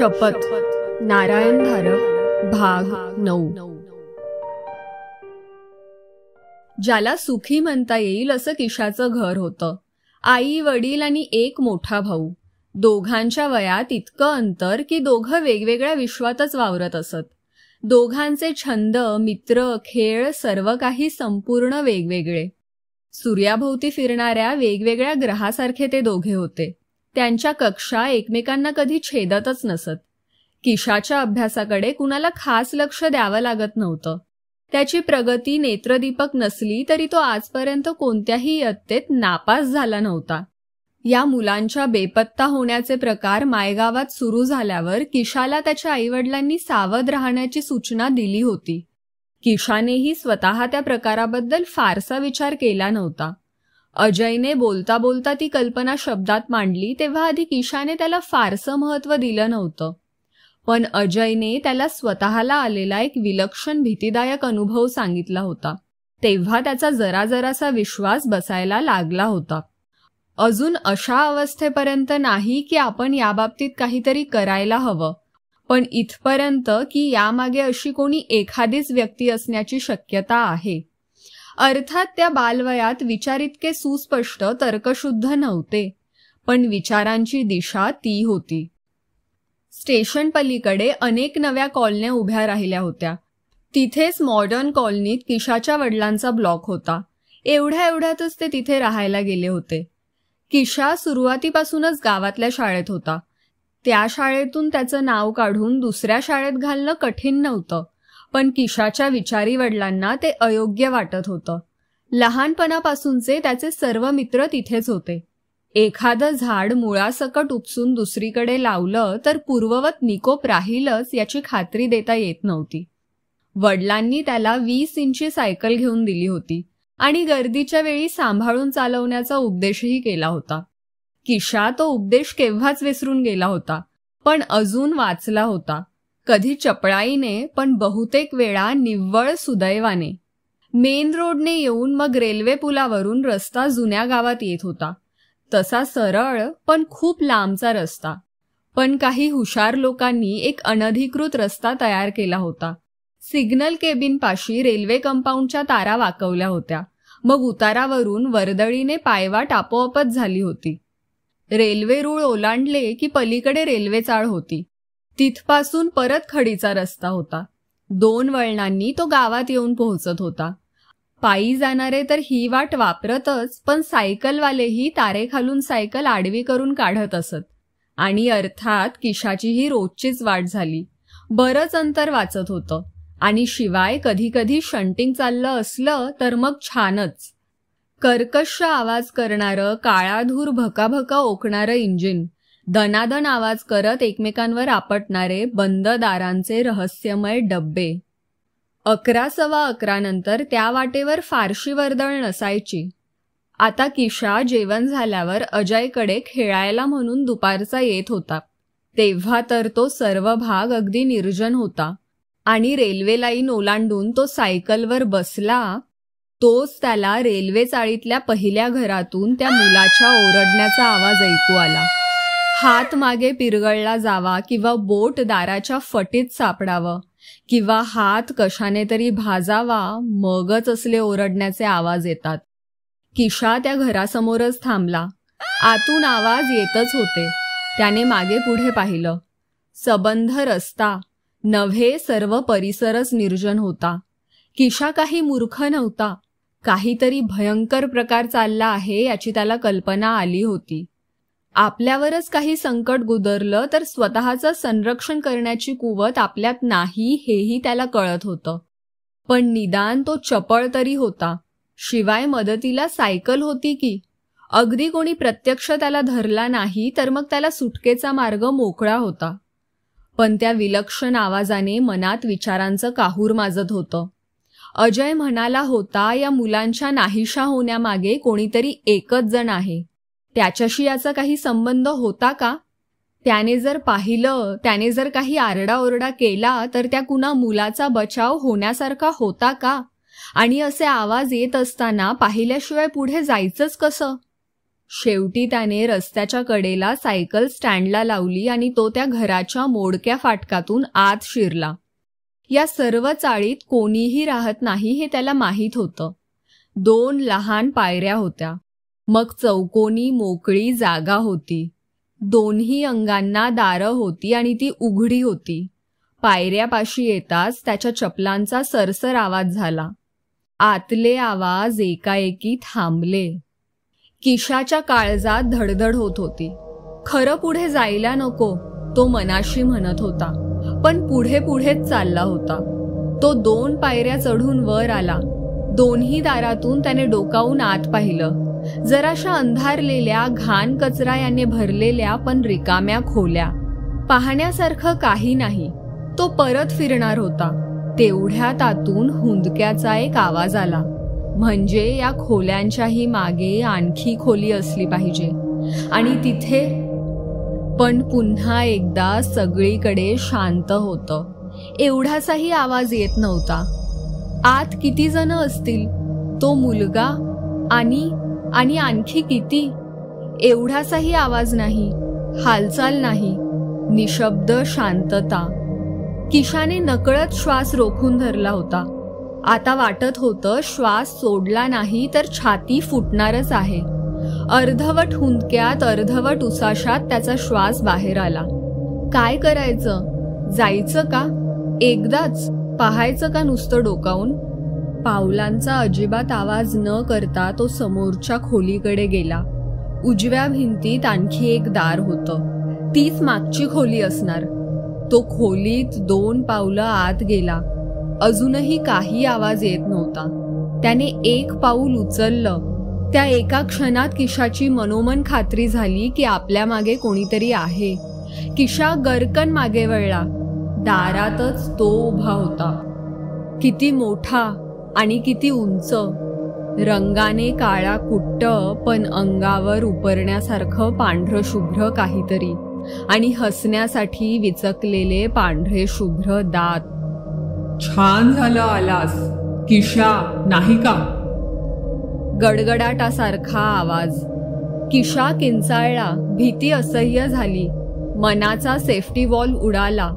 शपथ नारायण धारक भाग 9। ज्याला सुखी म्हणता येईल असं किशाचं घर होतं। आई वडील आणि एक मोठा भाऊ, दोघांच्या वयात इतकं अंतर की दोघं वेगवेगळ्या विश्वातच वावरत असत। दोघांचे छंद, मित्र, खेळ सर्व काही संपूर्ण वेगवेगळे। सूर्याभोवती फिरणाऱ्या वेगवेगळ्या ग्रहासारखे ते दोघे होते। त्यांच्या कक्षा एकमेकांना कधी छेदतच नसत। किशाच्या अभ्यासाकडे कुणाला खास लक्ष द्यावं लागत नव्हतं। त्याची प्रगती नेत्रदीपक नसली तरी तो आजपर्यंत कोणत्याही इयत्तेत नापास झाला नव्हता। या मुलांच्या बेपत्ता होण्याचे प्रकार मायगावात सुरू झाल्यावर किशाला त्याच्या आईवडिलांनी सावध राहण्याची सूचना दिली होती। किशानेही स्वतः त्या प्रकाराबद्दल फारसा विचार केला नव्हता। अजयने बोलता बोलता ती कल्पना शब्दात मांडली तेव्हा आधी किशाने त्याला फारसं महत्त्व दिलं नव्हतं, पण अजयने त्याला स्वतःला आलेला एक विलक्षण भीतीदायक अनुभव सांगितला होता। तेव्हा त्याचा जरासा विश्वास बसायला लागला होता। अजून अशा अवस्थेपर्यंत नाही की आपण याबाबतीत काहीतरी करायला हवं, पण इथपर्यंत की यामागे अशी कोणी एखादीच व्यक्ती असण्याची शक्यता आहे। अर्थात त्या बालवयात विचार इतके सुस्पष्ट तर्कशुद्ध नव्हते, पण विचारांची दिशा ती होती। स्टेशन पलीकडे अनेक नव्या कॉलन्या उभ्या राहिल्या होत्या। तिथेच मॉडर्न कॉलनीत किशाच्या वडिलांचा ब्लॉक होता। एवढ्यातच ते तिथे राहायला गेले होते। किशा सुरुवातीपासूनच गावातल्या शाळेत होता। त्या शाळेतून त्याचं नाव काढून दुसऱ्या शाळेत घालणं कठीण नव्हतं, पण किशाच्या विचारी वडिलांना ते अयोग्य वाटत होतं। लहानपणापासूनचे त्याचे सर्व मित्र तिथेच होते। एखादं झाड मुळासकट उपसून दुसरीकडे लावलं तर पूर्ववत निकोप राहीलच याची खात्री देता येत नव्हती। वडिलांनी त्याला 20 इंची सायकल घेऊन दिली होती आणि गर्दीच्या वेळी सांभाळून चालवण्याचा उपदेशही केला होता। किशा तो उपदेश केव्हाच विसरून गेला होता, पण अजून वाचला होता, कधी चपळाईने पण बहुतेक वेळा निव्वळ सुदैवाने। मेन रोडने येऊन मग रेल्वे पुलावरून रस्ता जुन्या गावात येत होता, तसा सरळ पण खूप लांबचा रस्ता। पण काही हुशार लोकांनी एक अनधिकृत रस्ता तयार केला होता। सिग्नल केबिन पाशी रेल्वे कंपाऊंडच्या तारा वाकवल्या होत्या, मग उतारावरून वर्दळीने पायवाट आपोआपच झाली होती। रेल्वे रूळ ओलांडले की पलीकडे रेल्वे चाळ होती। तिथपासून परत खडीचा रस्ता होता। 2 वळणांनी तो गावात येऊन पोहोचत होता। पायी जाणारे तर ही वाट वापरतच, पण सायकलवालेही तारेखालून सायकल आडवी करून काढत असत। आणि अर्थात किशाचीही रोजचीच वाट झाली। बरंच अंतर वाचत होतं आणि शिवाय कधी शंटिंग चाललं असलं तर मग छानच। कर्कश आवाज करणारं, काळाधूर भकाभका ओकणारं इंजिन, दनादन आवाज करत एकमेकांवर आपटणारे बंद दारांचे रहस्यमय डब्बे। 11:15 नंतर त्या वाटेवर फारशी वर्दळ नसायची। आता किशा जेवण झाल्यावर अजयकडे खेळायला म्हणून दुपारचा येत होता। तेव्हा तर तो सर्व भाग अगदी निर्जन होता आणि रेल्वे लाईन ओलांडून तो सायकलवर बसला तोच त्याला रेल्वे चाळीतल्या पहिल्या घरातून त्या मुलाच्या ओरडण्याचा आवाज ऐकू आला। हात मागे पिरगळला जावा किंवा बोट दाराच्या फटीत सापडावं किंवा हात कशाने तरी भाजावा, मगच असले ओरडण्याचे आवाज येतात। किशा त्या घरासमोरच थांबला। आतून आवाज येतच होते। त्याने मागे पुढे पाहिलं। सबंध रस्ता नव्हे, सर्व परिसरच निर्जन होता। किशा काही मूर्ख नव्हता। काहीतरी भयंकर प्रकार चालला आहे याची त्याला कल्पना आली होती। आपल्यावरच काही संकट गुदरलं तर स्वतःचं संरक्षण करण्याची कुवत आपल्यात नाही हेही त्याला कळत होतं, पण निदान तो चपळ तरी होता। शिवाय मदतीला सायकल होती की। अगदी कोणी प्रत्यक्ष त्याला धरला नाही तर मग त्याला सुटकेचा मार्ग मोकळा होता। पण त्या विलक्षण आवाजाने मनात विचारांचं काहूर माजत होतं। अजय म्हणाला होता, या मुलांच्या नाहीशा होण्यामागे कोणीतरी एकच जण आहे। त्याच्याशी याचा काही संबंध होता का? त्याने जर पाहिलं, त्याने जर काही आरडाओरडा केला तर त्या कुणा मुलाचा बचाव होण्यासारखा होता का? आणि असे आवाज येत असताना पाहिल्याशिवाय पुढे जायचंच कसं? शेवटी त्याने रस्त्याच्या कडेला सायकल स्टँडला लावली आणि तो त्या घराच्या मोडक्या फाटकातून आत शिरला. या सर्व चाळीत कोणीही राहत नाही हे त्याला माहीत होतं. 2 लहान पायऱ्या होत्या. मग चौकोनी मोकळी जागा होती. दोन्ही अंगांना दारं होती आणि ती उघडी होती. पायऱ्यापाशी येताच त्याच्या चपलांचा सरसर आवाज झाला. आतले आवाज एकाएकी थांबले. किशाच्या काळजात धडधड होत होती. खरं पुढे जायला नको, तो मनाशी म्हणत होता, पण पुढे पुढेच चालला होता. तो 2 पायऱ्या चढून वर आला. दोन्ही दारातून त्याने डोकावून आत पाहिलं. जराशा अंधारलेल्या, घाण कचरा याने भरलेल्या पण रिकाम्या खोल्या. पाहण्यासारखं काही नाही. तो परत फिरणार होता. तेवढ्यात आतून हुंदक्याचा एक आवाज आला. म्हणजे या खोल्यांच्याही मागे आणखी खोली असली पाहिजे. आणि तिथे पण पुन्हा एकदा सगळीकडे शांत होतं. एवढासाही आवाज येत नव्हता. आत किती जण असतील? तो मुलगा आणि आणखी किती? एवढासाही आवाज नाही, हालचाल नाही, निशब्द शांतता. किशाने नकळत श्वास रोखून धरला होता. आता वाटत होतं श्वास सोडला नाही तर छाती फुटणारच आहे. अर्धवट हुंदक्यात, अर्धवट उसाशात त्याचा श्वास बाहेर आला. काय करायचं? जायचं का? एकदाच पाहायचं का नुसतं डोकावून? पावलांचा अजिबात आवाज न करता तो समोरच्या खोलीकडे गेला. उजव्या भिंतीत आणखी एक दार होतं. तीच मागची खोली असणार. तो खोलीत 2 पावलं आत गेला. अजूनही काही आवाज येत नव्हता. त्याने 1 पाऊल उचललं. त्या एका क्षणात किशाची मनोमन खात्री झाली की आपल्या मागे कोणीतरी आहे. किशा गरकन मागे वळला. दारातच तो उभा होता. किती मोठा आणि किती उंच. रंगाने काळा कुट्ट पण अंगावर उपरण्यासारखं पांढरं शुभ्र काहीतरी आणि हसण्यासाठी विचकलेले पांढरे शुभ्र दात. छान झालं आलास किशा, नाही का? गडगडाटासारखा आवाज. किशा किंचाळला. भीती असह्य झाली. मनाचा सेफ्टी वॉल उडाला.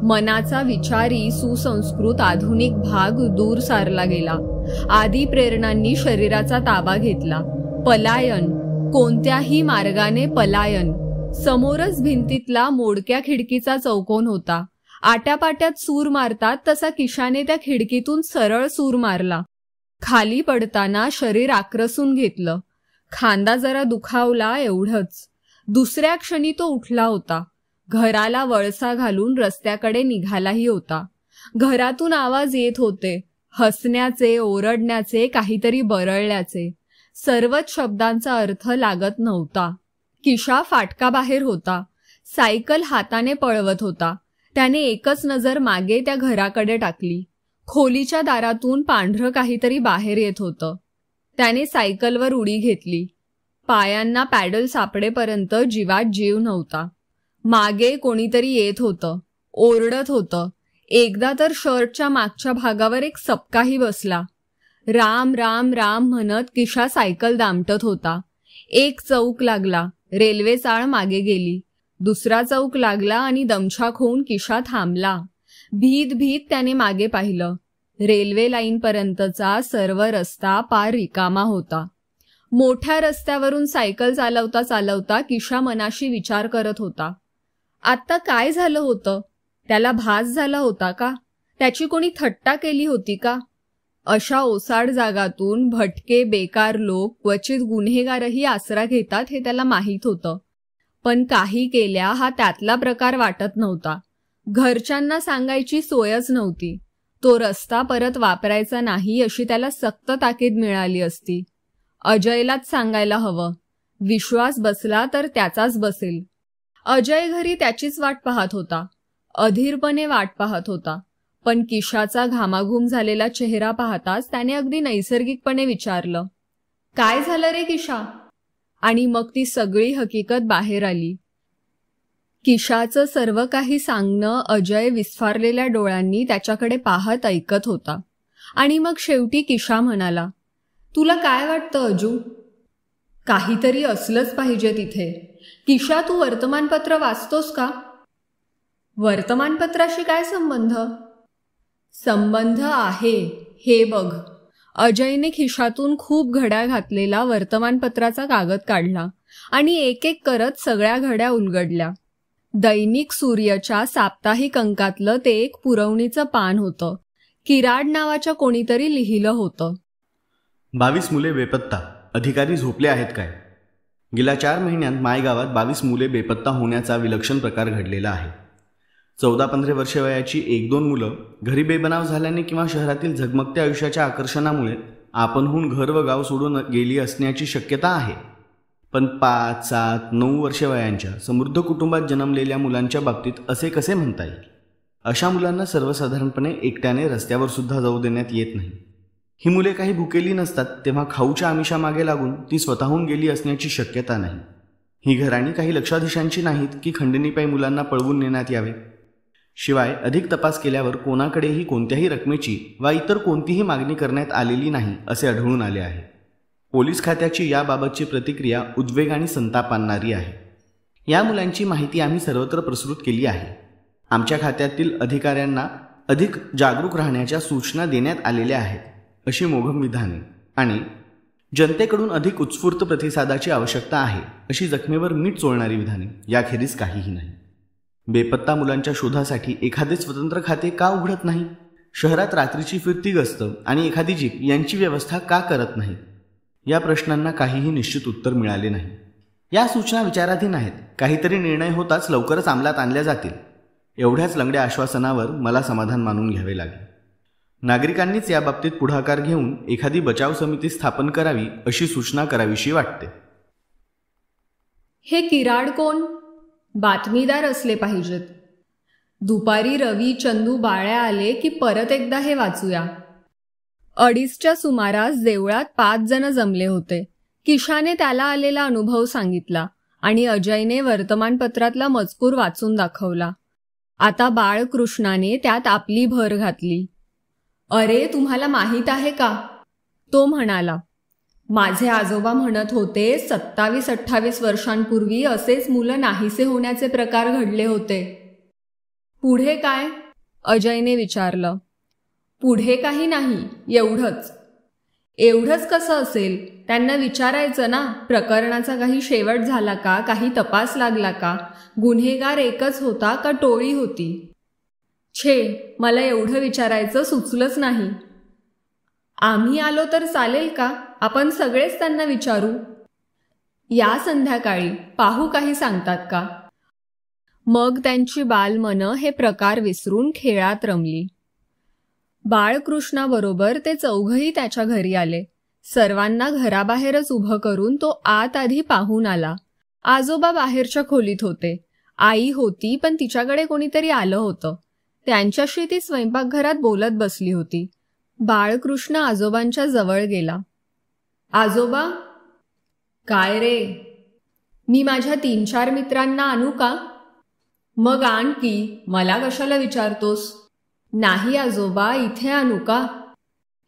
मनाचा विचारी सुसंस्कृत आधुनिक भाग दूर सारला गेला. आदी प्रेरणांनी शरीराचा ताबा घेतला. पलायन, कोणत्याही मार्गाने पलायन. समोरच भिंतीतला मोडक्या खिडकीचा चौकोन होता. आट्यापाट्यात सूर मारतात तसा किशाने त्या खिडकीतून सरळ सूर मारला. खाली पडताना शरीर आक्रसून घेतलं. खांदा जरा दुखावला, एवढंच. दुसऱ्या क्षणी तो उठला होता. घराला वळसा घालून रस्त्याकडे निघालाही होता. घरातून आवाज येत होते. हसण्याचे, ओरडण्याचे, काहीतरी बरळल्याचे. सर्वच शब्दांचा अर्थ लागत नव्हता. किशा फाटकाबाहेर होता. सायकल हाताने पळवत होता. त्याने एकच नजर मागे त्या घराकडे टाकली. खोलीच्या दारातून पांढरं काहीतरी बाहेर येत होतं. त्याने सायकलवर उडी घेतली. पायांना पॅडल सापडेपर्यंत जीवात जीव नव्हता. मागे कोणीतरी येत होतं, ओरडत होतं. एकदा तर शर्टच्या मागच्या भागावर एक सपकाही बसला. राम राम राम म्हणत किशा सायकल दामटत होता. एक चौक लागला. रेल्वे चाळ मागे गेली. दुसरा चौक लागला आणि दमछाक होऊन किशा थांबला. भीत भीत त्याने मागे पाहिलं. रेल्वे लाईनपर्यंतचा सर्व रस्ता पार रिकामा होता. मोठ्या रस्त्यावरून सायकल चालवता चालवता किशा मनाशी विचार करत होता. आत्ता काय झालं होतं? त्याला भास झाला होता का? त्याची कोणी थट्टा केली होती का? अशा ओसाड जागातून भटके बेकार लोक, क्वचित गुन्हेगारही आसरा घेतात हे त्याला माहीत होतं. पण काही केल्या हा त्यातला प्रकार वाटत नव्हता. घरच्यांना सांगायची सोयच नव्हती. तो रस्ता परत वापरायचा नाही अशी त्याला सक्त ताकीद मिळाली असती. अजयलाच सांगायला हवं. विश्वास बसला तर त्याचाच बसेल. अजय घरी त्याचीच वाट पाहत होता. अधीरपणे वाट पाहत होता. पण किशाचा घामाघूम झालेला चेहरा पाहताच त्याने अगदी नैसर्गिकपणे विचारलं, काय झालं रे किशा? आणि मग ती सगळी हकीकत बाहेर आली. किशाचं सर्व काही सांगणं अजय विस्फारलेल्या डोळ्यांनी त्याच्याकडे पाहत ऐकत होता. आणि मग शेवटी किशा म्हणाला, तुला काय वाटतं अजू? काहीतरी असलंच पाहिजे तिथे. किशा, तू वर्तमानपत्र वाचतोस का? वर्तमानपत्राशी काय संबंध? संबंध आहे, हे बघ. अजयने खिशातून खूप घड्या घातलेला वर्तमानपत्राचा कागद काढला आणि एक एक करत सगळ्या घड्या उलगडल्या. दैनिक सूर्यच्या साप्ताहिक अंकातलं ते एक पुरवणीचं पान होतं. किराड नावाच्या कोणीतरी लिहिलं होतं. 22 मुले बेपत्ता. अधिकारी झोपले आहेत काय? गेल्या 4 महिन्यांत मायगावात 22 मुले बेपत्ता होण्याचा विलक्षण प्रकार घडलेला आहे. 14-15 वर्षे वयाची 1-2 मुलं घरी बेबनाव झाल्याने किंवा शहरातील झगमगत्या आयुष्याच्या आकर्षणामुळे आपणहून घर व गाव सोडून गेली असण्याची शक्यता आहे. पण 5, 7, 9 वर्षे वयांच्या समृद्ध कुटुंबात जन्मलेल्या मुलांच्या बाबतीत असे कसे म्हणता येईल? अशा मुलांना सर्वसाधारणपणे एकट्याने रस्त्यावर सुद्धा जाऊ देण्यात येत नाही. ही मुले काही भुकेली नसतात तेव्हा खाऊच्या आमिषामागे लागून ती स्वतःहून गेली असण्याची शक्यता नाही. ही घराणी काही लक्षाधीशांची नाहीत की खंडणीपायी मुलांना पळवून नेण्यात यावे. शिवाय अधिक तपास केल्यावर कोणाकडेही कोणत्याही रकमेची वा इतर कोणतीही मागणी करण्यात आलेली नाही असे आढळून आले आहे. पोलीस खात्याची याबाबतची प्रतिक्रिया उद्वेग आणि संताप आणणारी आहे. या मुलांची माहिती आम्ही सर्वत्र प्रसृत केली आहे. आमच्या खात्यातील अधिकाऱ्यांना अधिक जागरूक राहण्याच्या सूचना देण्यात आलेल्या आहेत अशी मोघम विधाने आणि जनतेकडून अधिक उत्स्फूर्त प्रतिसादाची आवश्यकता आहे अशी जखमेवर मीठ चोळणारी विधाने याखेरीज काहीही नाही. बेपत्ता मुलांच्या शोधासाठी एखादे स्वतंत्र खाते का उघडत नाही? शहरात रात्रीची फिरती गस्त आणि एखादी जीप यांची व्यवस्था का करत नाही? या प्रश्नांना काहीही निश्चित उत्तर मिळाले नाही. या सूचना विचाराधीन आहेत. काहीतरी निर्णय होताच लवकरच अंमलात आणल्या जातील एवढ्याच लंगड्या आश्वासनावर मला समाधान मानून घ्यावे लागेल. नागरिकांनीच याबाबतीत पुढाकार घेऊन एखादी बचाव समिती स्थापन करावी अशी सूचना करावीशी वाटते. हे किराड कोण? बातमीदार असले पाहिजेत. दुपारी रवी, चंदू, बाळ्या आले की परत एकदा हे वाचूया. 2:30च्या सुमारास देवळात 5 जण जमले होते. किशाने त्याला आलेला अनुभव सांगितला आणि अजयने वर्तमानपत्रातला मजकूर वाचून दाखवला. आता बाळकृष्णाने त्यात आपली भर घातली. अरे, तुम्हाला माहीत आहे का? तो म्हणाला. माझे आजोबा म्हणत होते 27-28 वर्षांपूर्वी असेच मुलं नाहीसे होण्याचे प्रकार घडले होते. पुढे काय? अजयने विचारलं. पुढे काही नाही, एवढंच. एवढंच कसं असेल? त्यांना विचारायचं ना, प्रकरणाचा काही शेवट झाला का? काही तपास लागला का? गुन्हेगार एकच होता का टोळी होती? छे, मला एवढं विचारायचं सुचलंच नाही. आम्ही आलो तर चालेल का? आपण सगळेच त्यांना विचारू. या संध्याकाळी पाहू काही सांगतात का? मग त्यांची बालमनं हे प्रकार विसरून खेळात रमली. बाळकृष्णाबरोबर ते चौघही त्याच्या घरी आले. सर्वांना घराबाहेरच उभं करून तो आत आधी पाहून आला. आजोबा बाहेरच्या खोलीत होते. आई होती, पण तिच्याकडे कोणीतरी आलं होतं. त्यांच्याशी ती स्वयंपाकघरात बोलत बसली होती. बाळकृष्ण आजोबांच्या जवळ गेला. आजोबा. काय रे? मी माझ्या 3-4 मित्रांना आणू का? मग आण की, मला कशाला विचारतोस? नाही आजोबा, इथे आणू का?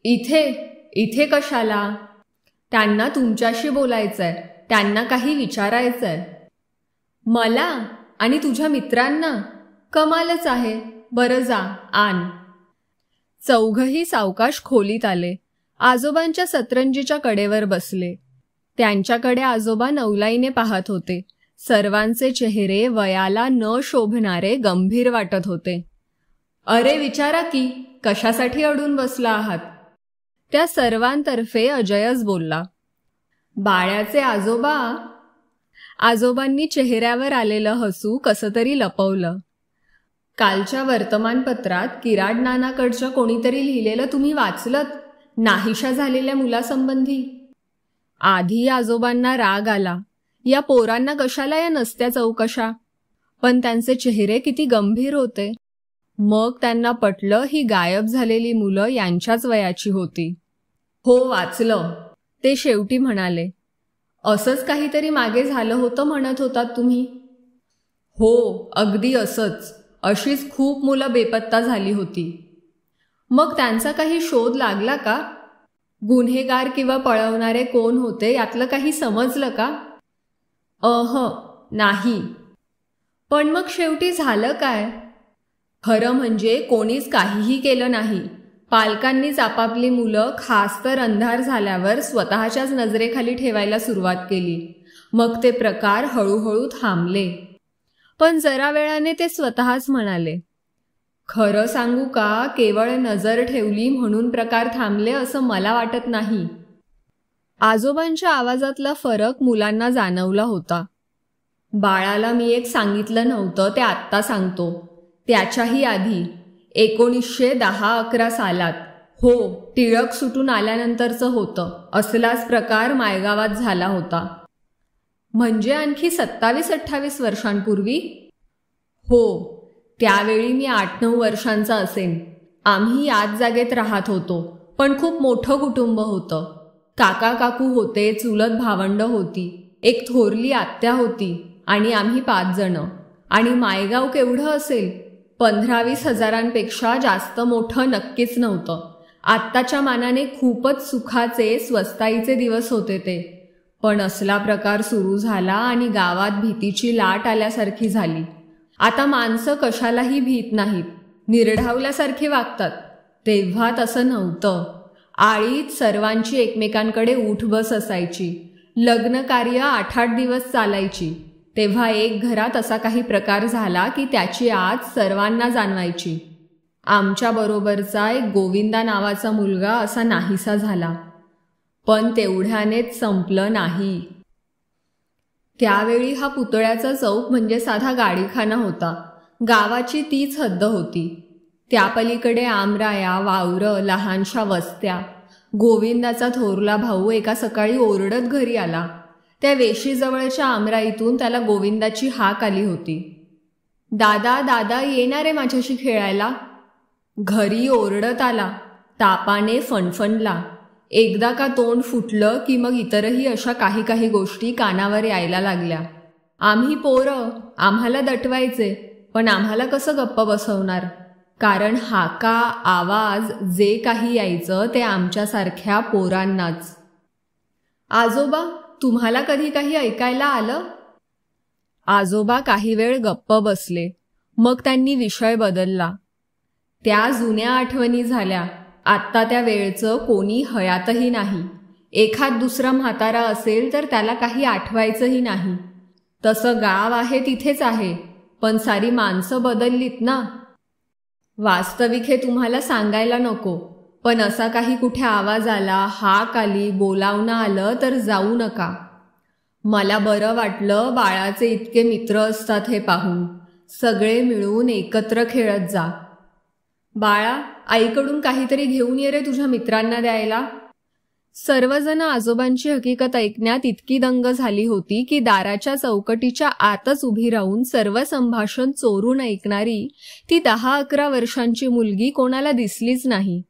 इथे कशाला? त्यांना तुमच्याशी बोलायचंय, त्यांना काही विचारायचंय. मला आणि तुझ्या मित्रांना? कमालच आहे. बरं जा, आण. चौघही सावकाश खोलीत आले. आजोबांच्या सतरंजीच्या कडेवर बसले. त्यांच्याकडे आजोबा नवलाईने पाहत होते. सर्वांचे चेहरे वयाला न शोभणारे गंभीर वाटत होते. अरे विचारा की, कशासाठी अडून बसला आहात? त्या सर्वांतर्फे अजयच बोलला. बाळ्याचे आजोबा. आजोबांनी चेहऱ्यावर आलेलं हसू कसं तरी लपवलं. कालच्या वर्तमानपत्रात किराड नानाकडच्या कोणीतरी लिहिलेलं तुम्ही वाचलत, नाहीशा झालेल्या मुलासंबंधी? आधी आजोबांना राग आला. या पोरांना कशाला या नसत्या चौकशा? पण त्यांचे चेहरे किती गंभीर होते. मग त्यांना पटलं ही गायब झालेली मुलं यांच्याच वयाची होती. हो, वाचलं. ते शेवटी म्हणाले. असंच काहीतरी मागे झालं होतं म्हणत होतात तुम्ही? हो, अगदी असंच. अशीच खूप मुलं बेपत्ता झाली होती. मग त्यांचा काही शोध लागला का? गुन्हेगार किंवा पळवणारे कोण होते यातलं काही समजलं का? नाही. पण मग शेवटी झालं काय? खरं म्हणजे कोणीच काहीही केलं नाही. पालकांनीच आपापली मुलं खास तर अंधार झाल्यावर स्वतःच्याच नजरेखाली ठेवायला सुरुवात केली. मग ते प्रकार हळूहळू थांबले. पण जरा वेळाने ते स्वतःच म्हणाले, खरं सांगू का, केवळ नजर ठेवली म्हणून प्रकार थांबले असं मला वाटत नाही. आजोबांच्या आवाजातला फरक मुलांना जाणवला होता. बाळाला मी एक सांगितलं नव्हतं ते आत्ता सांगतो. त्याच्याही आधी 1910-11 सालात, हो, टिळक सुटून आल्यानंतरचं होतं, असलाच प्रकार मायगावात झाला होता. म्हणजे आणखी 27-28 वर्षांपूर्वी? हो, त्यावेळी मी 8-9 वर्षांचा असेन. आम्ही याच जागेत राहत होतो, पण खूप मोठं कुटुंब होतं. काका काकू होते, चुलत भावंड होती, एक थोरली आत्या होती आणि आम्ही 5 जण. आणि मायगाव केवढं असेल? 15-20 हजारांपेक्षा जास्त मोठं नक्कीच नव्हतं. आत्ताच्या मानाने खूपच सुखाचे, स्वस्ताईचे दिवस होते ते. पण असला प्रकार सुरू झाला आणि गावात भीतीची लाट आल्यासारखी झाली. आता माणसं कशालाही भीत नाहीत, निर्ढावल्यासारखी वागतात. तेव्हा तसं नव्हतं. आळीत सर्वांची एकमेकांकडे उठबस असायची. लग्न कार्य 8-8 दिवस चालायची. तेव्हा एक घरात असा काही प्रकार झाला की त्याची आज सर्वांना जाणवायची. आमच्याबरोबरचा एक गोविंदा नावाचा मुलगा असा नाहीसा झाला. पण तेवढ्यानेच संपलं नाही. त्यावेळी हा पुतळ्याचा चौक म्हणजे साधा गाडीखाना होता. गावाची तीच हद्द होती. त्या पलीकडे आमराया, वावरं, लहानशा वस्त्या. गोविंदाचा थोरला भाऊ एका सकाळी ओरडत घरी आला. त्या वेशीजवळच्या आमराईतून त्याला गोविंदाची हाक आली होती. दादा, दादा, येणार आहे माझ्याशी खेळायला. घरी ओरडत आला. तापाने फणफणला. एकदा का तोंड फुटलं की मग इतरही अशा काही काही गोष्टी कानावर यायला लागल्या. आम्ही पोरं, आम्हाला दटवायचे, पण आम्हाला कसं गप्प बसवणार? कारण हाका, आवाज जे काही यायचं ते आमच्यासारख्या पोरांनाच. आजोबा, तुम्हाला कधी काही ऐकायला आलं? आजोबा काही वेळ गप्प बसले. मग त्यांनी विषय बदलला. त्या जुन्या आठवणी झाल्या. आत्ता त्या वेळचं कोणी हयातही नाही. एखाद दुसरा म्हातारा असेल तर त्याला काही आठवायचंही नाही. तसं गाव आहे तिथेच आहे, पण सारी माणसं बदललीत ना. वास्तविक हे तुम्हाला सांगायला नको, पण असा काही कुठे आवाज आला, हाक आली, बोलावणं आलं तर जाऊ नका. मला बरं वाटलं बाळाचे इतके मित्र असतात हे पाहून. सगळे मिळून एकत्र खेळत जा. बाळा, आईकडून काहीतरी घेऊन ये रे तुझ्या मित्रांना द्यायला. सर्वजण आजोबांची हकीकत ऐकण्यात इतकी दंग झाली होती की दाराच्या चौकटीच्या आतच उभी राहून सर्व संभाषण चोरून ऐकणारी ती 10-11 वर्षांची मुलगी कोणाला दिसलीच नाही.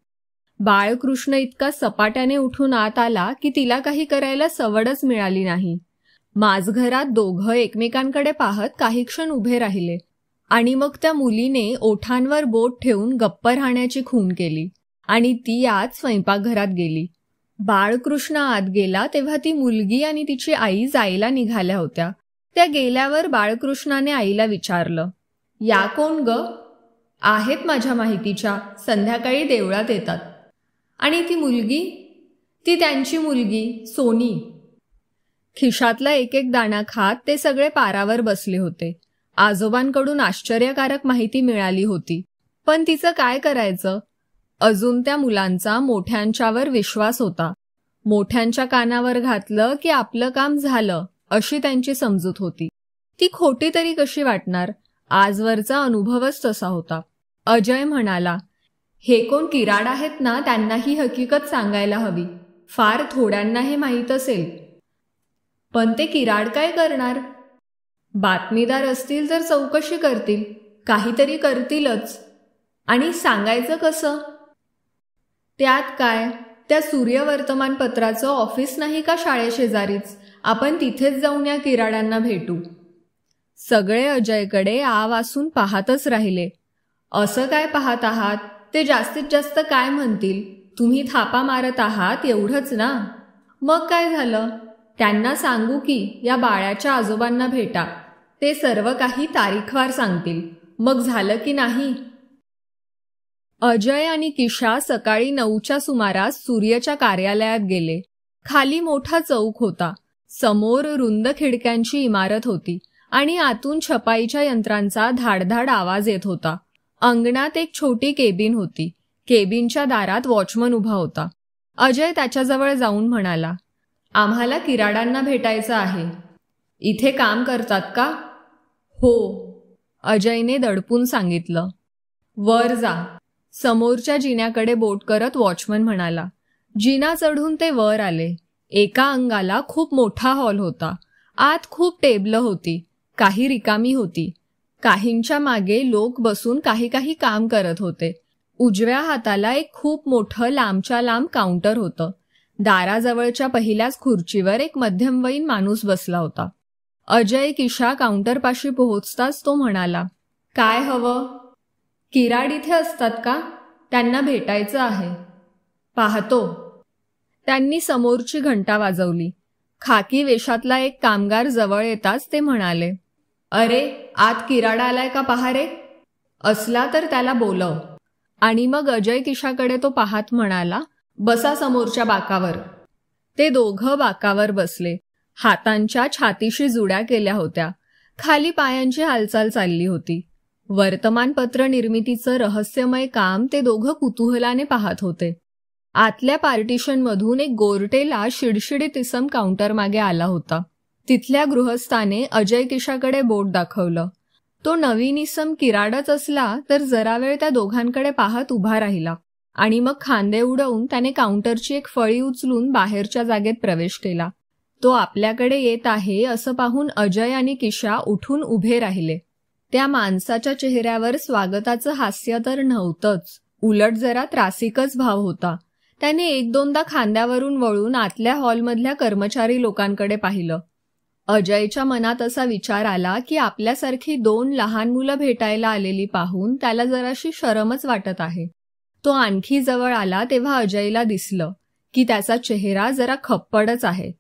बाळकृष्ण इतका सपाट्याने उठून आत आला की तिला काही करायला सवडच मिळाली नाही. माझघरात दोघं एकमेकांकडे पाहत काही क्षण उभे राहिले आणि मग त्या मुलीने ओठांवर बोट ठेवून गप्प राहण्याची खूण केली आणि ती आत स्वयंपाकघरात गेली. बाळकृष्ण आत गेला तेव्हा ती मुलगी आणि तिची आई जायला निघाल्या होत्या. त्या गेल्यावर बाळकृष्णाने आईला विचारलं, या कोण ग? आहेत माझ्या माहितीच्या, संध्याकाळी देवळात येतात. आणि ती मुलगी? ती त्यांची मुलगी सोनी. खिशातला एक एक दाणा खात ते सगळे पारावर बसले होते. आजोबांकडून आश्चर्यकारक माहिती मिळाली होती, पण तिचं काय करायचं? अजून त्या मुलांचा मोठ्यांच्यावर विश्वास होता. मोठ्यांच्या कानावर घातलं की आपलं काम झालं अशी त्यांची समजूत होती. ती खोटी तरी कशी वाटणार? आजवरचा अनुभवच तसा होता. अजय म्हणाला, हे कोण किराड आहेत ना, त्यांना ही हकीकत सांगायला हवी. फार थोड्यांना हे माहीत असेल. पण ते किराड काय करणार? बातमीदार असतील तर चौकशी करतील, काहीतरी करतीलच. आणि सांगायचं कसं? त्यात काय, त्या सूर्य वर्तमानपत्राचं ऑफिस नाही का शाळेशेजारीच? आपण तिथेच जाऊन या किराडांना भेटू. सगळे अजयकडे आवासून पाहतच राहिले. असं काय पाहत आहात? ते जास्तीत जास्त काय म्हणतील? तुम्ही थापा मारत आहात एवढंच ना? मग काय झालं? त्यांना सांगू की या बाळ्याच्या आजोबांना भेटा, ते सर्व काही तारीखवार सांगतील. मग झालं की नाही? अजय आणि किशा सकाळी 9च्या सुमारास सूर्यच्या कार्यालयात गेले. खाली मोठा चौक होता. समोर रुंद खिडक्यांची इमारत होती आणि आतून छपाईच्या यंत्रांचा धाडधाड आवाज येत होता. अंगणात एक छोटी केबिन होती. केबिनच्या दारात वॉचमन उभा होता. अजय त्याच्याजवळ जाऊन म्हणाला, आम्हाला किराडांना भेटायचं आहे. इथे काम करतात का? हो, अजयने दडपून सांगितलं. वर जा. समोरच्या जिन्याकडे बोट करत वॉचमन म्हणाला. जिना चढून ते वर आले. एका अंगाला खूप मोठा हॉल होता. आत खूप टेबलं होती. काही रिकामी होती. काहींच्या मागे लोक बसून काही काम करत होते. उजव्या हाताला एक खूप मोठं लांबच्या लांब काउंटर होतं. दाराजवळच्या पहिल्याच खुर्चीवर एक मध्यमवयीन माणूस बसला होता. अजय किशा काउंटरपाशी पोहोचताच तो म्हणाला, काय हवं? किराड इथे असतात का? त्यांना भेटायचं आहे. पाहतो. त्यांनी समोरची घंटा वाजवली. खाकी वेशातला एक कामगार जवळ येताच ते म्हणाले, अरे, आत किराड आलाय का पहा रे. असला तर त्याला बोलव. आणि मग अजय किशाकडे तो पाहत म्हणाला, बसा समोरच्या बाकावर. ते दोघं बाकावर बसले. हातांच्या छातीशी जुड्या केल्या होत्या. खाली पायांची हालचाल चालली होती. वर्तमानपत्र निर्मितीचं रहस्यमय काम ते दोघं कुतूहलाने पाहत होते. आतल्या पार्टिशनमधून एक गोरटेला शिडशिडीत इसम काउंटरमागे आला होता. तिथल्या गृहस्थाने अजय किशाकडे बोट दाखवलं. तो नवीन इसम किराडच असला तर जरा वेळ त्या दोघांकडे पाहत उभा राहिला आणि मग खांदे उडवून त्याने काउंटरची एक फळी उचलून बाहेरच्या जागेत प्रवेश केला. तो आपल्याकडे येत आहे असं पाहून अजय आणि किशा उठून उभे राहिले. त्या माणसाच्या चेहऱ्यावर स्वागताचं हास्य तर नव्हतंच, उलट जरा त्रासिकच भाव होता. त्याने 1-2दा खांद्यावरून वळून आतल्या हॉलमधल्या कर्मचारी लोकांकडे पाहिलं. अजयच्या मनात असा विचार आला की आपल्यासारखी 2 लहान मुलं भेटायला आलेली पाहून त्याला जराशी शरमच वाटत आहे. तो आणखी जवळ आला तेव्हा अजयला दिसलं की त्याचा चेहरा जरा खप्पडच आहे.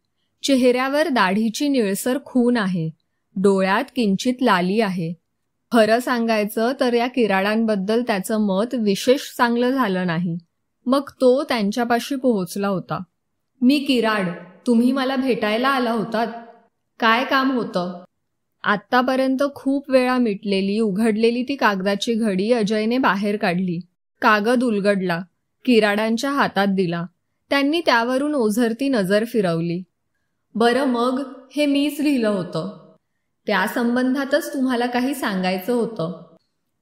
चेहऱ्यावर दाढीची निळसर खून आहे. डोळ्यात किंचित लाली आहे. खरं सांगायचं तर या किराडांबद्दल त्याचं मत विशेष चांगलं झालं नाही. मग तो त्यांच्यापाशी पोहोचला होता. मी किराड, तुम्ही मला भेटायला आला होतात. काय काम होतं? आत्तापर्यंत खूप वेळा मिटलेली उघडलेली ती कागदाची घडी अजयने बाहेर काढली. कागद उलगडला. किराडांच्या हातात दिला. त्यांनी त्यावरून ओझरती नजर फिरवली. बरं, मग हे मीच लिहिलं होतं. त्या संबंधातच तुम्हाला काही सांगायचं होतं.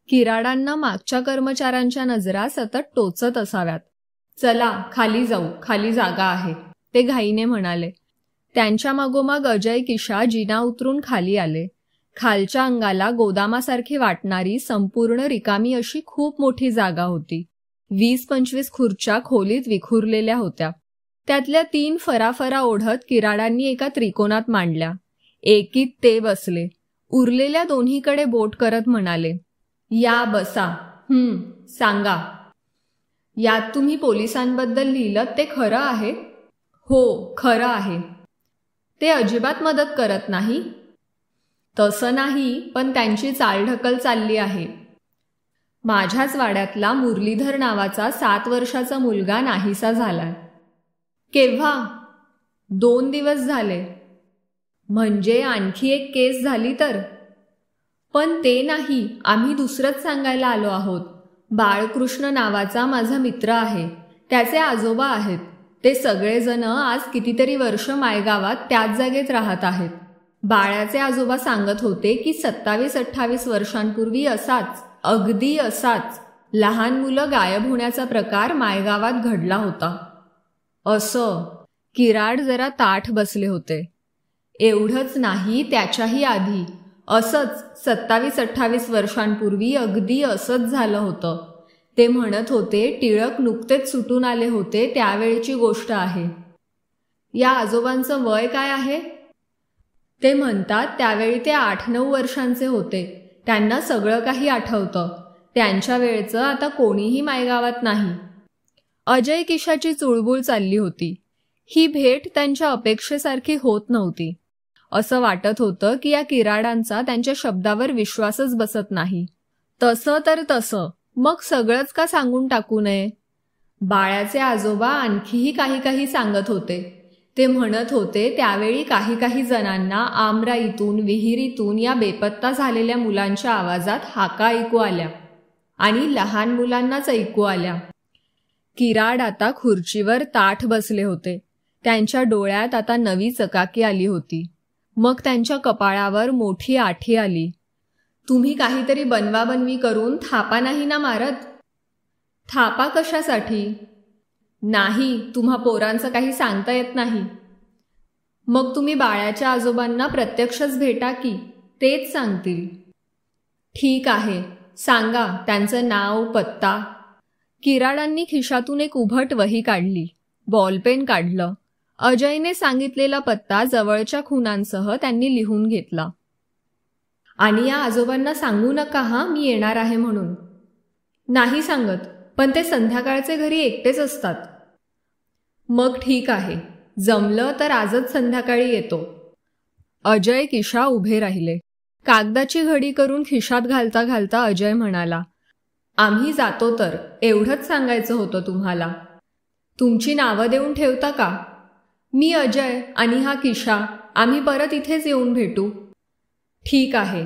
किराडांना मागच्या कर्मचाऱ्यांच्या नजरा सतत टोचत असाव्यात. चला खाली जाऊ, खाली जागा आहे, ते घाईने म्हणाले. त्यांच्या मागोमाग अजय किशा जिना उतरून खाली आले. खालच्या अंगाला गोदामासारखी वाटणारी संपूर्ण रिकामी अशी खूप मोठी जागा होती. 20-25 खुर्च्या खोलीत विखुरलेल्या होत्या. त्यातल्या 3 फराफरा ओढत किराडांनी एका त्रिकोणात मांडल्या. एकीत ते बसले. उरलेल्या दोन्हीकडे बोट करत म्हणाले, या बसा. सांगा. यात तुम्ही पोलिसांबद्दल लिहिलं ते खरं आहे? हो, खरं आहे. ते अजिबात मदत करत नाही? तसं नाही, पण त्यांची चालढकल चालली आहे. माझ्याच वाड्यातला मुरलीधर नावाचा 7 वर्षाचा मुलगा नाहीसा झालाय. केव्हा? 2 दिवस झाले. म्हणजे आणखी एक केस झाली तर? पण ते नाही, आम्ही दुसरंच सांगायला आलो आहोत. बाळकृष्ण नावाचा माझा मित्र आहे. त्याचे आजोबा आहेत. ते सगळेजण आज कितीतरी वर्ष मायगावात त्याच जागेत राहत आहेत. बाळ्याचे आजोबा सांगत होते की 27-28 वर्षांपूर्वी असाच, अगदी असाच लहान मुलं गायब होण्याचा प्रकार मायगावात घडला होता. असं? किराड जरा ताठ बसले होते. एवढंच नाही, त्याच्याही आधी असंच 27-28 वर्षांपूर्वी अगदी असंच झालं होतं. ते म्हणत होते टिळक नुकतेच सुटून आले होते त्यावेळची गोष्ट आहे. या आजोबांचं वय काय आहे? ते म्हणतात त्यावेळी ते 8-9 वर्षांचे होते. त्यांना सगळं काही आठवतं. त्यांच्या वेळचं आता कोणीही मायगावात नाही. अजय किशाची चुळबुळ चालली होती. ही भेट त्यांच्या अपेक्षेसारखी होत नव्हती. असं वाटत होतं की या किराडांचा त्यांच्या शब्दावर विश्वासच बसत नाही. तसं तर तसं, मग सगळंच का सांगून टाकू नये? बाळ्याचे आजोबा आणखीही काही सांगत होते. ते म्हणत होते त्यावेळी काही जणांना आमराईतून विहिरीतून या बेपत्ता झालेल्या मुलांच्या आवाजात हाका ऐकू आल्या आणि लहान मुलांनाच ऐकू आल्या. किराड आता खुर्चीवर ताठ बसले होते. त्यांच्या डोळ्यात आता नवी चकाकी आली होती. मग त्यांच्या कपाळावर मोठी आठी आली. तुम्ही काहीतरी बनवाबनवी करून थापा नाही ना मारत? थापा कशासाठी? नाही, तुम्हा पोरांचं काही सांगता येत नाही. मग तुम्ही बाळ्याच्या आजोबांना प्रत्यक्षच भेटा की, तेच सांगतील. ठीक आहे, सांगा त्यांचं नाव, पत्ता. किराडांनी खिशातून एक उभट वही काढली. बॉलपेन काढलं. अजयने सांगितलेला पत्ता जवळच्या खुणांसह त्यांनी लिहून घेतला. आणि या आजोबांना सांगू नका हा, मी येणार आहे म्हणून. नाही सांगत, पण ते संध्याकाळचे घरी एकटेच असतात. मग ठीक आहे, जमलं तर आजच संध्याकाळी येतो. अजय किशा उभे राहिले. कागदाची घडी करून खिशात घालता घालता अजय म्हणाला, आम्ही जातो तर एवढंच सांगायचं होतं तुम्हाला. तुमची नावं देऊन ठेवता का? मी अजय आणि हा किशा, आम्ही परत इथेच येऊन भेटू. ठीक आहे.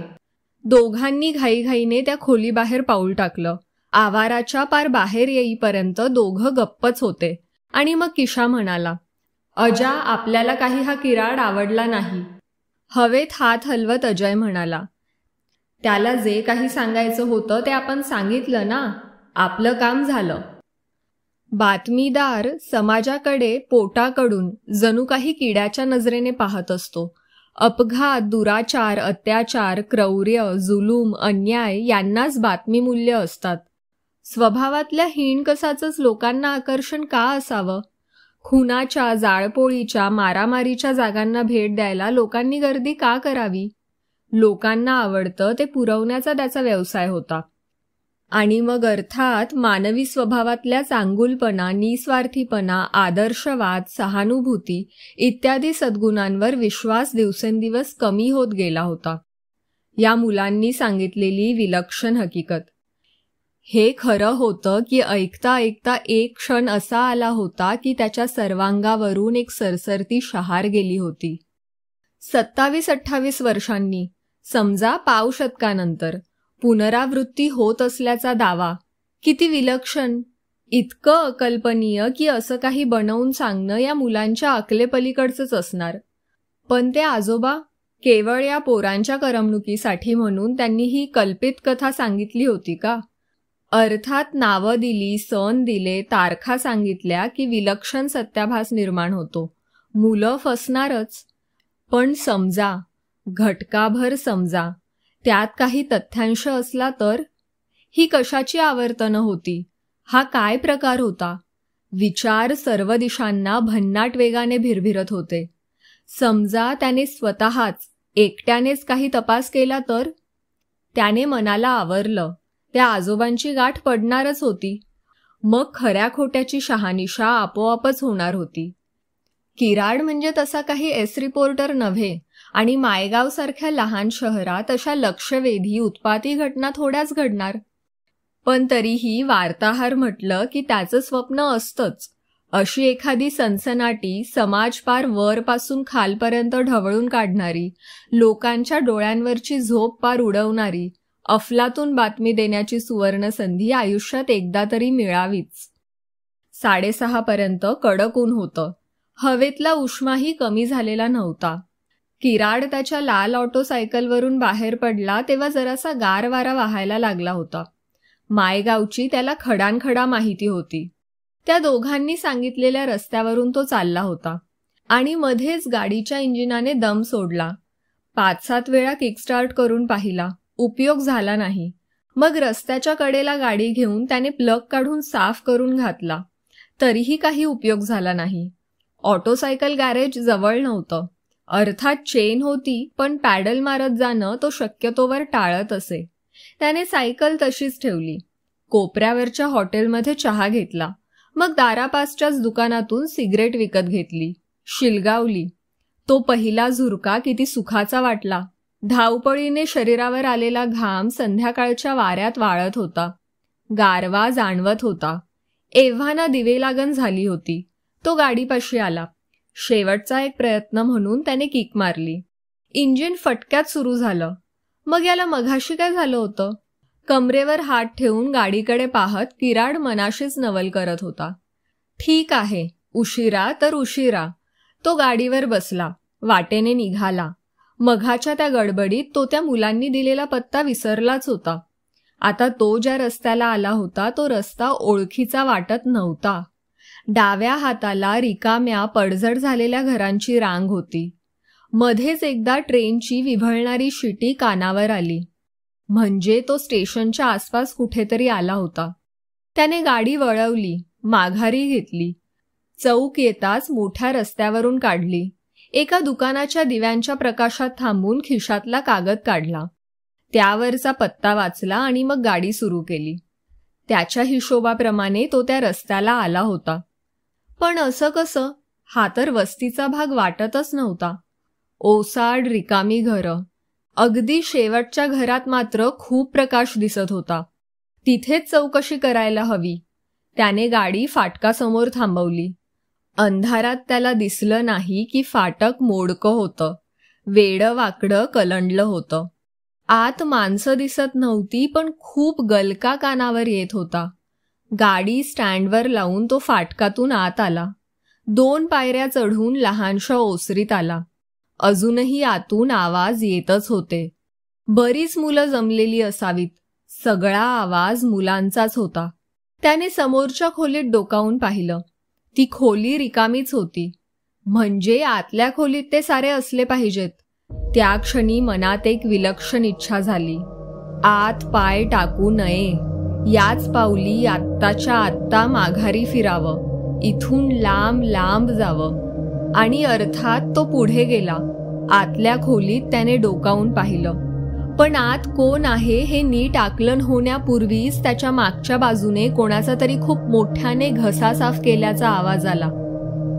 दोघांनी घाईघाईने त्या खोलीबाहेर पाऊल टाकलं. आवाराच्या पार बाहेर येईपर्यंत दोघं गप्पच होते. आणि मग किशा म्हणाला, अजा, आपल्याला काही हा किराड आवडला नाही. हवेत हात हलवत अजय म्हणाला, त्याला जे काही सांगायचं होतं ते आपण सांगितलं ना, आपलं काम झालं. बातमीदार समाजाकडे पोटाकडून जणू काही किड्याच्या नजरेने पाहत असतो. अपघात, दुराचार, अत्याचार, क्रौर्य, जुलूम, अन्याय यांनाच बातमीमूल्य असतात. स्वभावातल्या हिणकसाचंच लोकांना आकर्षण का असावं? खुनाच्या, जाळपोळीच्या, मारामारीच्या जागांना भेट द्यायला लोकांनी गर्दी का करावी? लोकांना आवडतं ते पुरवण्याचा त्याचा व्यवसाय होता. आणि मग अर्थात मानवी स्वभावातल्या चांगुलपणा, निस्वार्थीपणा, आदर्शवाद, सहानुभूती इत्यादी सद्गुणांवर विश्वास दिवसेंदिवस कमी होत गेला होता. या मुलांनी सांगितलेली विलक्षण हकीकत. हे खरं होतं की ऐकता ऐकता एक क्षण असा आला होता की त्याच्या सर्वांगावरून एक सरसरती शहार गेली होती. 27-28 वर्षांनी, समजा पाव शतकानंतर, पुनरावृत्ती होत असल्याचा दावा किती विलक्षण, इतकं अकल्पनीय की असं काही बनवून सांगणं या मुलांच्या अकलेपलीकडचंच असणार. पण ते आजोबा केवळ या पोरांच्या करमणुकीसाठी म्हणून त्यांनी ही कल्पित कथा सांगितली होती का? अर्थात नावं दिली, सण दिले, तारखा सांगितल्या की विलक्षण सत्याभास निर्माण होतो. मुलं फसणारच. पण समजा, घटकाभर समजा, त्यात काही तथ्यांश असला तर? ही कशाची आवर्तनं होती? हा काय प्रकार होता? विचार सर्व दिशांना भन्नाट वेगाने भिरभिरत होते. समजा त्याने स्वतःच एकट्यानेच काही तपास केला तर? त्याने मनाला आवरलं, त्या आजोबांची गाठ पडणारच होती. मग खऱ्या खोट्याची शहानिशा आपोआपच होणार होती. किराड म्हणजे तसा काही रिपोर्टर नव्हे आणि मायगावसारख्या लहान शहरात अशा लक्षवेधी उत्पाती घटना थोड्याच घडणार. पण तरीही वार्ताहर म्हटलं की त्याचं स्वप्न असतंच. अशी एखादी सनसनाटी, समाज पार वरपासून खालपर्यंत ढवळून काढणारी, लोकांच्या डोळ्यांवरची झोप पार उडवणारी, अफलातून बातमी देण्याची सुवर्ण संधी आयुष्यात एकदा तरी मिळावीच. 6:30 पर्यंत कडक ऊन होतं. हवेतला उष्माही कमी झालेला नव्हता. किराड त्याच्या लाल ऑटो सायकलवरून बाहेर पडला तेव्हा जरासा गार वारा वाहायला लागला होता. मायगावची त्याला खडानखडा माहिती होती. त्या दोघांनी सांगितलेल्या रस्त्यावरून तो चालला होता आणि मध्येच गाडीच्या इंजिनाने दम सोडला. 5-7 वेळा किकस्टार्ट करून पाहिला, उपयोग झाला नाही. मग रस्त्याच्या कडेला गाडी घेऊन त्याने प्लग काढून साफ करून घातला, तरीही काही उपयोग झाला नाही. ऑटोसायकल गॅरेज जवळ नव्हतं. अर्थात चेन होती, पण पॅडल मारत जाणं तो शक्यतोवर टाळत असे. त्याने सायकल तशीच ठेवली. कोपऱ्यावरच्या हॉटेलमध्ये चहा घेतला. मग दारापासच्याच दुकानातून सिगरेट विकत घेतली, शिलगावली. तो पहिला झुरका किती सुखाचा वाटला. धावपळीने शरीरावर आलेला घाम संध्याकाळच्या वाऱ्यात वाळत होता. गारवा जाणवत होता. एव्हाना दिवे लागण झाली होती. तो गाडीपाशी आला. शेवटचा एक प्रयत्न म्हणून त्याने किक मारली. इंजिन फटक्यात सुरू झालं. मग याला मघाशी काय झालं होतं? कमरेवर हात ठेवून गाडीकडे पाहत किराड मनाशीच नवल करत होता. ठीक आहे, उशिरा तर उशिरा. तो गाडीवर बसला, वाटेने निघाला. मघाच्या त्या गडबडीत तो त्या मुलांनी दिलेला पत्ता विसरलाच होता. आता तो ज्या रस्त्याला आला होता तो रस्ता ओळखीचा वाटत नव्हता. डाव्या हाताला रिकाम्या पडझड झालेल्या घरांची रांग होती. मध्येच एकदा ट्रेनची विव्हळणारी शिटी कानावर आली. म्हणजे तो स्टेशनच्या आसपास कुठेतरी आला होता. त्याने गाडी वळवली, माघारी घेतली. चौक येताच मोठ्या रस्त्यावरून काढली. एका दुकानाच्या दिव्यांच्या प्रकाशात थांबून खिशातला कागद काढला. त्यावरचा पत्ता वाचला आणि मग गाडी सुरू केली. त्याच्या हिशोबाप्रमाणे तो त्या रस्त्याला आला होता. पण असं कसं? हा तर वस्तीचा भाग वाटतच नव्हता. ओसाड रिकामी घरं. अगदी शेवटच्या घरात मात्र खूप प्रकाश दिसत होता. तिथेच चौकशी करायला हवी. त्याने गाडी फाटकासमोर थांबवली. अंधारात त्याला दिसलं नाही की फाटक मोडकं होतं. वेडं वाकडं कलंडलं होतं. आत माणसं दिसत नव्हती, पण खूप गलका कानावर येत होता. गाडी स्टँडवर लावून तो फाटकातून आत आला. 2 पायऱ्या चढून लहानशा ओसरीत आला. अजूनही आतून आवाज येतच होते. बरीच मुलं जमलेली असावीत. सगळा आवाज मुलांचाच होता. त्याने समोरच्या खोलीत डोकावून पाहिलं. ती खोली रिकामीच होती. म्हणजे आतल्या खोलीत ते सारे असले पाहिजेत. त्या क्षणी मनात एक विलक्षण इच्छा झाली. आत पाय टाकू नये. याच पावली आत्ताच्या आत्ता माघारी फिरावं. इथून लांब लांब जावं. आणि अर्थात तो पुढे गेला. आतल्या खोलीत त्याने डोकावून पाहिलं. पण आत कोण आहे हे नीट आकलन होण्यापूर्वीच त्याच्या मागच्या बाजूने कोणाचा तरी खूप मोठ्याने घसा साफ केल्याचा आवाज आला.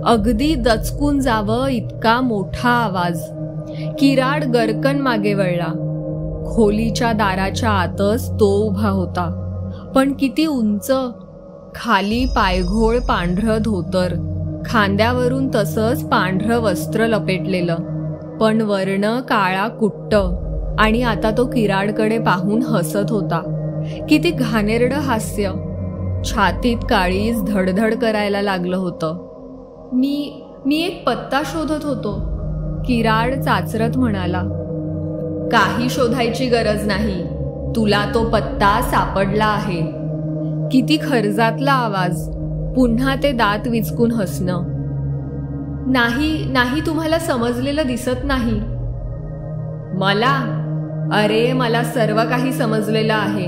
अगदी दचकून जावं इतका मोठा आवाज. किराड गरकन मागे वळला. खोलीच्या दाराच्या आतच तो उभा होता. पण किती उंच. खाली पायघोळ पांढरं धोतर, खांद्यावरून तसंच पांढरं वस्त्र लपेटलेलं, पण वर्ण काळा कुट्ट. आणि आता तो किराडकडे पाहून हसत होता. किती घाणेरडं हास्य. छातीत काळीज धडधड करायला लागलं होतं. मी एक पत्ता शोधत होतो, किराड चाचरत म्हणाला. काही शोधायची गरज नाही. तुला तो पत्ता सापडला आहे. किती खर्जातला आवाज. पुन्हा ते दात विचकून हसणं. नाही, तुम्हाला समजलेलं दिसत नाही. मला सर्व काही समजलेलं आहे.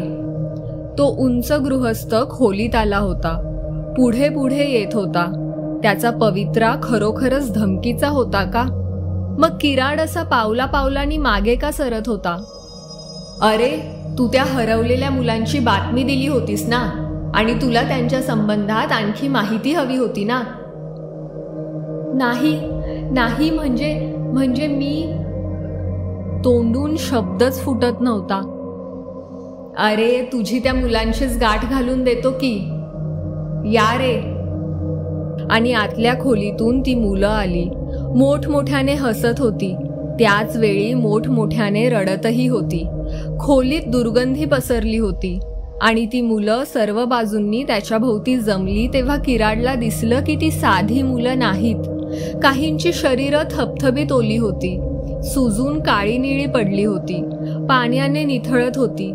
तो उंच गृहस्थ खोलीत आला होता. पुढे पुढे येत होता. त्याचा पवित्रा खरोखरच धमकीचा होता का? मग किराड असा पावला पावलांनी मागे का सरत होता? अरे, तू त्या हरवलेल्या मुलांची बातमी दिली होतीस ना, आणि तुला त्यांच्या संबंधात आणखी माहिती हवी होती ना? नाही म्हणजे मी. तोंडून शब्दच फुटत नव्हता. अरे, तुझी त्या मुलांशीच गाठ घालून देतो की. या रे. आणि आतल्या खोलीतून ती मुलं आली. मोठमोठ्याने हसत होती. त्याच वेळी मोठमोठ्याने रडतही होती. खोलीत दुर्गंधी पसरली होती. आणि ती मुलं सर्व बाजूंनी त्याच्या भोवती जमली तेव्हा किराडला दिसलं की ती साधी मुलं नाहीत. काहींची शरीरं थपथपीत ओली होती. सुजून काळी निळी पडली होती. पाण्याने निथळत होती.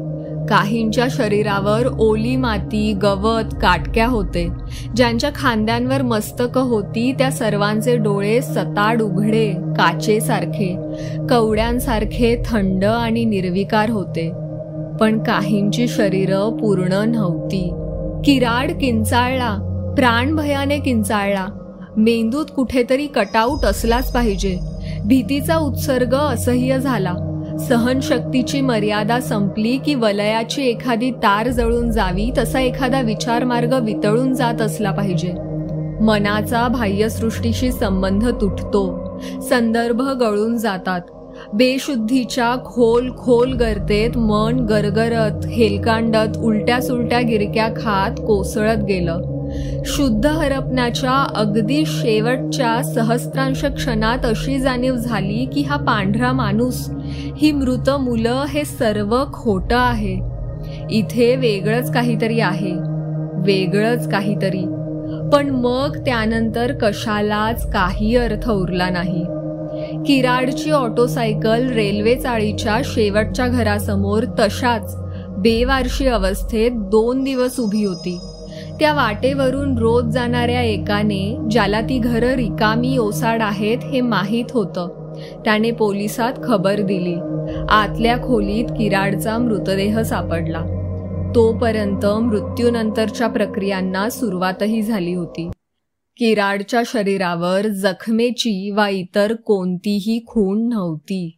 काहींच्या शरीरावर ओली माती, गवत, काटक्या होते. ज्यांच्या खांद्यांवर मस्तकं होती त्या सर्वांचे डोळे सताड उघडे, काचेसारखे, कवड्यांसारखे थंड आणि निर्विकार होते. पण काहींची शरीरं पूर्ण नव्हती. किराड किंचाळला. प्राणभयाने किंचाळला. मेंदूत कुठेतरी कटआउट असलाच पाहिजे. भीतीचा उत्सर्ग असह्य झाला. सहनशक्तीची मर्यादा संपली की वलयाची एखादी तार जळून जावी तसा एखादा विचारमार्ग वितळून जात असला पाहिजे. मनाचा बाह्यसृष्टीशी संबंध तुटतो, संदर्भ गळून जातात. बेशुद्धीच्या खोल खोल गर्तेत मन गरगरत, हेलकांडत, उलट्या सुलट्या गिरक्या खात कोसळत गेलं. शुद्ध हरपण्याच्या अगदी शेवटच्या सहस्त्रांश क्षणात अशी जाणीव झाली की हा पांढरा माणूस, ही मृत मुलं, हे सर्व खोटं आहे. इथे वेगळंच काहीतरी आहे, वेगळंच काहीतरी. पण मग त्यानंतर कशालाच काही अर्थ उरला नाही. किराडची ऑटोसायकल रेल्वे चाळीच्या शेवटच्या घरासमोर तशाच बेवारशी अवस्थेत 2 दिवस उभी होती. त्या वाटेवरून रोज जाणाऱ्या एकाने, ज्याला ती घरं रिकामी ओसाड आहेत हे माहीत होतं, त्याने पोलिसात खबर दिली. आतल्या खोलीत किराडचा मृतदेह सापडला. तोपर्यंत मृत्यूनंतरच्या प्रक्रियांना सुरुवातही झाली होती. किराडच्या शरीरावर जखमेची वा इतर कोणतीही खूण नव्हती.